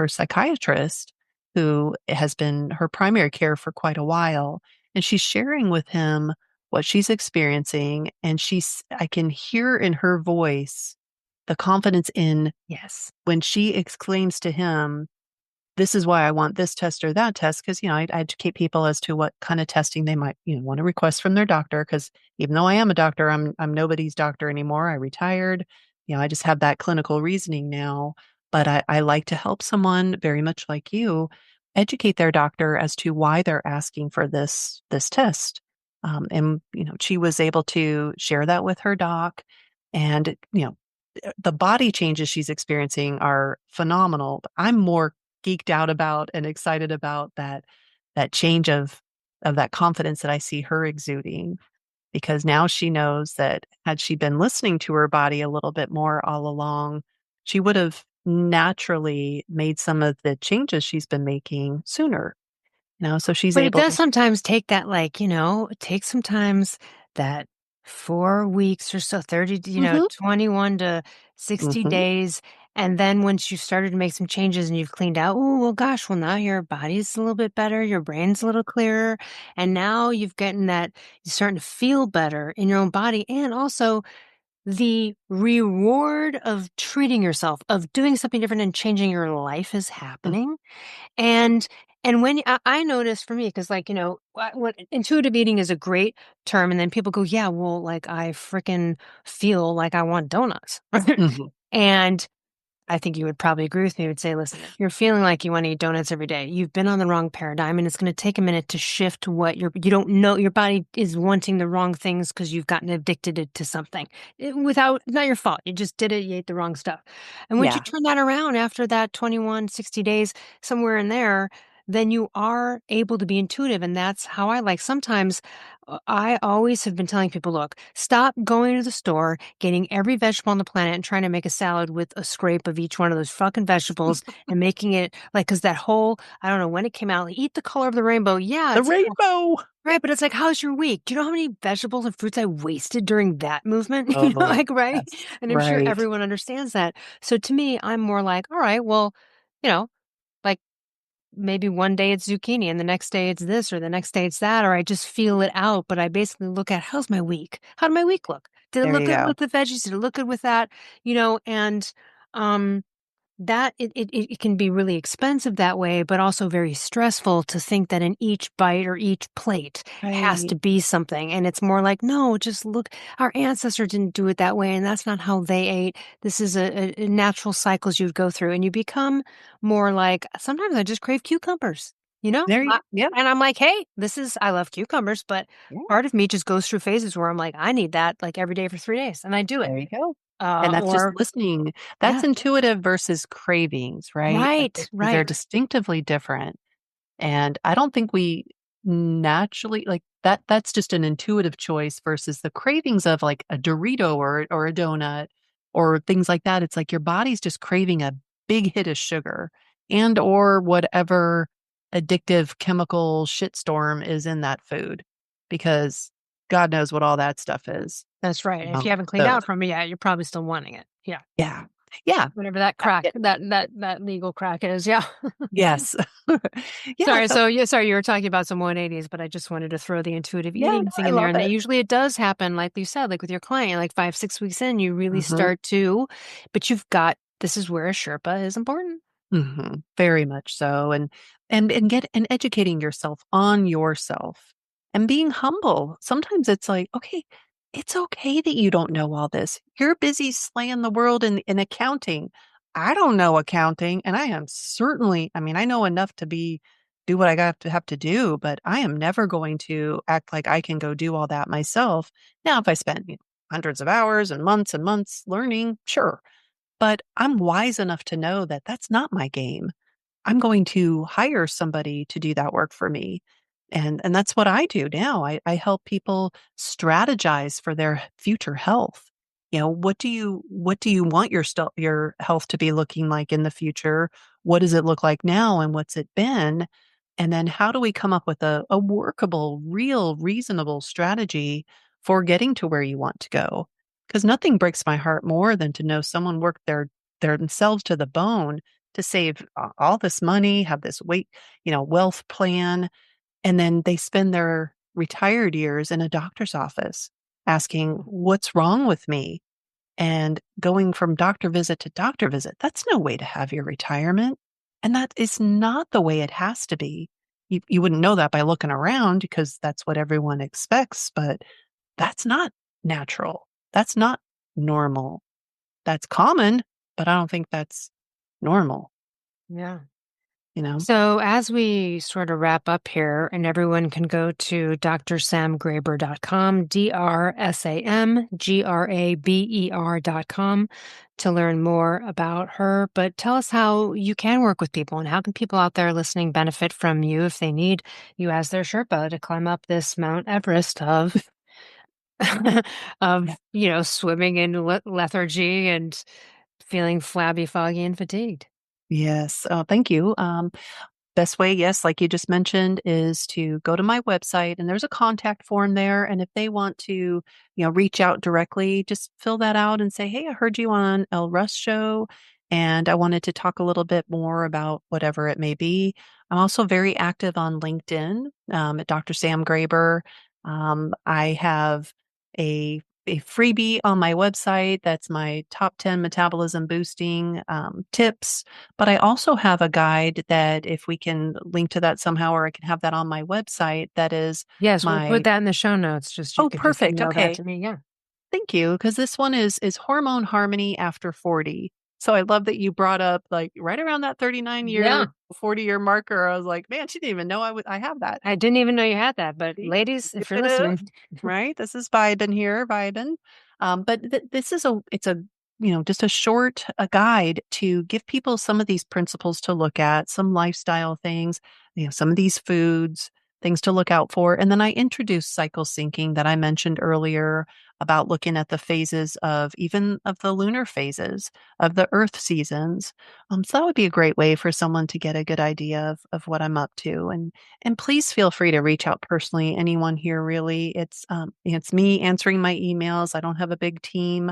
Speaker 2: psychiatrist, who has been her primary care for quite a while, and she's sharing with him what she's experiencing, and I can hear in her voice the confidence in
Speaker 1: Yes.
Speaker 2: when she exclaims to him, this is why I want this test or that test, because I educate people as to what kind of testing they might, want to request from their doctor. Because even though I am a doctor, I'm nobody's doctor anymore. I retired. I just have that clinical reasoning now. But I like to help someone very much like you educate their doctor as to why they're asking for this test. And she was able to share that with her doc, and the body changes she's experiencing are phenomenal. I'm more geeked out about and excited about that change of that confidence that I see her exuding, because now she knows that had she been listening to her body a little bit more all along, she would have naturally made some of the changes she's been making sooner. So she's
Speaker 1: But it
Speaker 2: able
Speaker 1: does
Speaker 2: to.
Speaker 1: sometimes take that, like, it takes sometimes that 4 weeks or so, 30,
Speaker 2: Mhm,
Speaker 1: 21 to 60
Speaker 2: mhm,
Speaker 1: days. And then once you've started to make some changes and you've cleaned out, oh, well, gosh, well, now your body's a little bit better, your brain's a little clearer. And now you've gotten that, you're starting to feel better in your own body. And also the reward of treating yourself, of doing something different and changing your life is
Speaker 2: mm,
Speaker 1: happening. And when I noticed for me, because like, what intuitive eating is a great term, and then people go, yeah, well, like I freaking feel like I want donuts.
Speaker 2: mhm.
Speaker 1: And I think you would probably agree with me. You would say, listen, if you're feeling like you want to eat donuts every day, you've been on the wrong paradigm, and it's going to take a minute to shift what you don't know. Your body is wanting the wrong things because you've gotten addicted to something without, not your fault. You just did it. You ate the wrong stuff. And once you
Speaker 2: Yeah,
Speaker 1: turn that around after that 21, 60 days, somewhere in there, then you are able to be intuitive. And that's how sometimes I always have been telling people, look, stop going to the store, getting every vegetable on the planet and trying to make a salad with a scrape of each one of those fucking vegetables and making it like, cause that whole, I don't know when it came out, like, eat the color of the rainbow. Yeah,
Speaker 2: the
Speaker 1: it's cool.
Speaker 2: rainbow.
Speaker 1: Right. But it's like, how's your week? Do you know how many vegetables and fruits I wasted during that movement?
Speaker 2: Oh,
Speaker 1: Like, right.
Speaker 2: yes.
Speaker 1: And I'm sure
Speaker 2: Right.
Speaker 1: everyone understands that. So to me, I'm more like, all right, well, you know, like, maybe one day it's zucchini and the next day it's this or the next day it's that, or I just feel it out. But I basically look at, how's my week? How did my week look? Did it
Speaker 2: There
Speaker 1: look
Speaker 2: you
Speaker 1: good
Speaker 2: go.
Speaker 1: with the veggies? Did it look good with that? And Um, that it can be really expensive that way, but also very stressful to think that in each bite or each plate has
Speaker 2: Right.
Speaker 1: to be something. And it's more like, no, just look, our ancestors didn't do it that way, and that's not how they ate. This is a natural cycles you'd go through, and you become more like, sometimes I just crave cucumbers, you know?
Speaker 2: There you yeah,
Speaker 1: And I'm like, hey, I love cucumbers, but
Speaker 2: yeah,
Speaker 1: part of me just goes through phases where I'm like, I need that like every day for 3 days, and I do it.
Speaker 2: there you go. And that's just
Speaker 1: Or
Speaker 2: listening. That's
Speaker 1: yeah,
Speaker 2: intuitive versus cravings, right?
Speaker 1: right,
Speaker 2: Because they're
Speaker 1: right.
Speaker 2: distinctively different. And I don't think we naturally like that's just an intuitive choice versus the cravings of like a Dorito or a donut or things like that. It's like your body's just craving a big hit of sugar and or whatever addictive chemical shitstorm is in that food because God knows what all that stuff is.
Speaker 1: That's right. If you haven't cleaned
Speaker 2: Ugh.
Speaker 1: out from it yet, you're probably still wanting it. Yeah.
Speaker 2: Yeah. Yeah.
Speaker 1: Whatever that crack,
Speaker 2: Yeah.
Speaker 1: that legal crack is. Yeah.
Speaker 2: Yes. Yeah.
Speaker 1: Sorry.
Speaker 2: So
Speaker 1: So yeah, sorry, you were talking about some 180s, but I just wanted to throw the intuitive
Speaker 2: yeah,
Speaker 1: eating
Speaker 2: no,
Speaker 1: thing
Speaker 2: I
Speaker 1: in there.
Speaker 2: love
Speaker 1: And
Speaker 2: it.
Speaker 1: usually it does happen, like you said, like with your client, like 5, 6 weeks in, you really
Speaker 2: Mhm.
Speaker 1: start to, but you've got, this is where a Sherpa is important.
Speaker 2: Mhm. Very much so, and get and educating yourself on yourself and being humble. Sometimes it's like, okay, it's okay that you don't know all this. You're busy slaying the world in accounting. I don't know accounting, and I am certainly, I mean, I know enough to be do what I got to have to do, but I am never going to act like I can go do all that myself. Now, if I spend hundreds of hours and months learning, sure. But I'm wise enough to know that that's not my game. I'm going to hire somebody to do that work for me. And that's what I do now. I help people strategize for their future health. You know, what do you want your health to be looking like in the future? What does it look like now and what's it been? And then how do we come up with a workable, real, reasonable strategy for getting to where you want to go? Because nothing breaks my heart more than to know someone worked their themselves to the bone to save all this money, have this wealth plan, and then they spend their retired years in a doctor's office asking, "What's wrong with me?" And going from doctor visit to doctor visit. That's no way to have your retirement. And that is not the way it has to be. You wouldn't know that by looking around because that's what everyone expects, but that's not natural. That's not normal. That's common, but I don't think that's normal,
Speaker 1: Yeah.
Speaker 2: you know?
Speaker 1: So as we sort of wrap up here, and everyone can go to drsamgraber.com, drsamgraber.com to learn more about her. But tell us how you can work with people and how can people out there listening benefit from you if they need you as their Sherpa to climb up this Mount Everest of
Speaker 2: Yeah.
Speaker 1: swimming in lethargy and feeling flabby, foggy, and fatigued.
Speaker 2: Yes. Oh, thank you. Best way, yes, like you just mentioned, is to go to my website and there's a contact form there. And if they want to, reach out directly, just fill that out and say, "Hey, I heard you on Elle Russ show and I wanted to talk a little bit more about whatever it may be." I'm also very active on LinkedIn at Dr. Sam Graber. I have a freebie on my website that's my top 10 metabolism boosting tips, but I also have a guide that if we can link to that somehow, or I can have that on my website, that is
Speaker 1: Yes, we'll put
Speaker 2: my
Speaker 1: that in the show notes. Just you
Speaker 2: oh,
Speaker 1: could just
Speaker 2: perfect.
Speaker 1: email that
Speaker 2: Okay.
Speaker 1: to me. Yeah.
Speaker 2: Thank you. Because this one is hormone harmony after 40. So I love that you brought up like right around that 39-year,
Speaker 1: Yeah.
Speaker 2: 40-year marker. I was like, man, she didn't even know I have that.
Speaker 1: I didn't even know you had that, but
Speaker 2: See?
Speaker 1: ladies, if you're
Speaker 2: Intuitive,
Speaker 1: listening,
Speaker 2: right? This is vibing here, vibing. But this is it's a, just a short a guide to give people some of these principles to look at, some lifestyle things, some of these foods, things to look out for. And then I introduced cycle syncing that I mentioned earlier about looking at the phases of even of the lunar phases of the earth seasons. So that would be a great way for someone to get a good idea of what I'm up to. And please feel free to reach out personally. Anyone here, really. It's me answering my emails. I don't have a big team.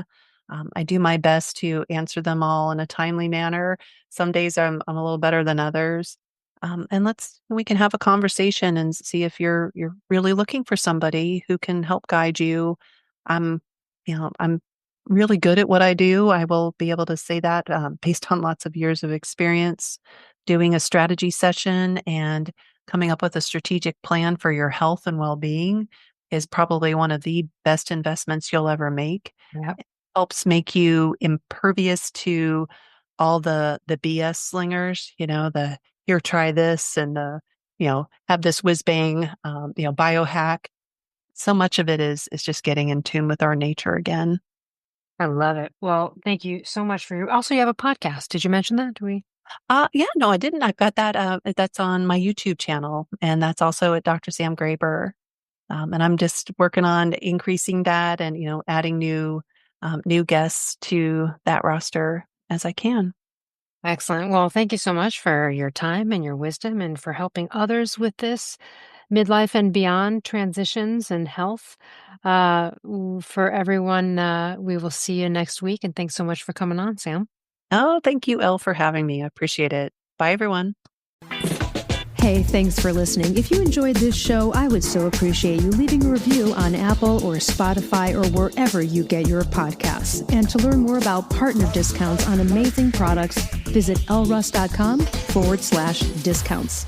Speaker 2: I do my best to answer them all in a timely manner. Some days I'm a little better than others. And we can have a conversation and see if you're really looking for somebody who can help guide you. I'm, I'm really good at what I do. I will be able to say that based on lots of years of experience doing a strategy session and coming up with a strategic plan for your health and well being is probably one of the best investments you'll ever make.
Speaker 1: Yep.
Speaker 2: It helps make you impervious to all the BS slingers, the here, try this and have this whiz bang, biohack. So much of it is just getting in tune with our nature again.
Speaker 1: I love it. Well, thank you so much for you have a podcast. Did you mention that? Do we?
Speaker 2: Yeah, no, I didn't. I've got that. That's on my YouTube channel, and that's also at Dr. Sam Graber. And I'm just working on increasing that, and adding new guests to that roster as I can.
Speaker 1: Excellent. Well, thank you so much for your time and your wisdom and for helping others with this midlife and beyond transitions and health. For everyone, we will see you next week. And thanks so much for coming on, Sam.
Speaker 2: Oh, thank you, Elle, for having me. I appreciate it. Bye, everyone.
Speaker 3: Hey, thanks for listening. If you enjoyed this show, I would so appreciate you leaving a review on Apple or Spotify or wherever you get your podcasts. And to learn more about partner discounts on amazing products, visit ellruss.com/discounts.